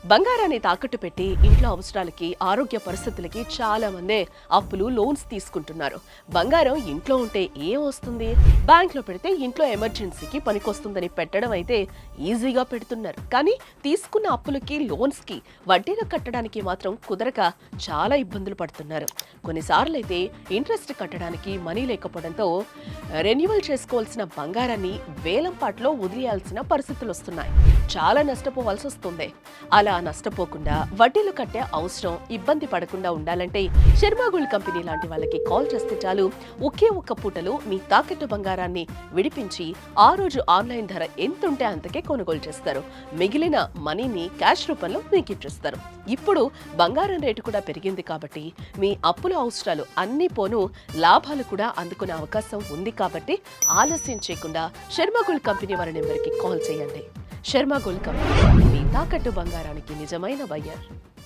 బంగారాన్ని తాకట్టు పెట్టి ఇంట్లో అవసరాలకి, ఆరోగ్య పరిస్థితులకి చాలా మందే అప్పులు, లోన్స్ తీసుకుంటున్నారు. బంగారం ఇంట్లో ఉంటే ఏం వస్తుంది? బ్యాంక్లో పెడితే ఇంట్లో ఎమర్జెన్సీకి పనికొస్తుందని పెట్టడం అయితే ఈజీగా పెడుతున్నారు. కానీ తీసుకున్న అప్పులకి, లోన్స్కి వడ్డీలు కట్టడానికి మాత్రం కుదరక చాలా ఇబ్బందులు పడుతున్నారు. కొన్నిసార్లు అయితే ఇంట్రెస్ట్ కట్టడానికి మనీ లేకపోవడంతో రెన్యువల్ చేసుకోవాల్సిన బంగారాన్ని వేలంపాట్లో వదిలేయాల్సిన పరిస్థితులు వస్తున్నాయి. చాలా నష్టపోవాల్సి వస్తుంది. అలా నష్టపోకుండా వడ్డీలు కట్టే అవసరం, ఇబ్బంది పడకుండా ఉండాలంటే శర్మా గోల్డ్ కంపెనీ లాంటి వాళ్ళకి కాల్ చేస్తే చాలు. ఒకే ఒక్క పూటలో మీ తాకట్టు బంగారాన్ని విడిపించి ఆ రోజు ఆన్లైన్ ధర ఎంత ఉంటే అంతకే కొనుగోలు చేస్తారు. మిగిలిన మనీని క్యాష్ రూపంలో మీకు ఇచ్చేస్తారు. ఇప్పుడు బంగారం రేటు కూడా పెరిగింది కాబట్టి మీ అప్పుల అవసరాలు అన్ని పోను, లాభాలు కూడా అందుకునే అవకాశం ఉంది. కాబట్టి ఆలస్యం చేయకుండా శర్మా గోల్డ్ కంపెనీ వారి నెంబర్కి కాల్ చేయండి. శర్మా గోల్డ్ కంపెనీ, మీ తాకట్టు బంగారానికి నిజమైన బయ్యర్.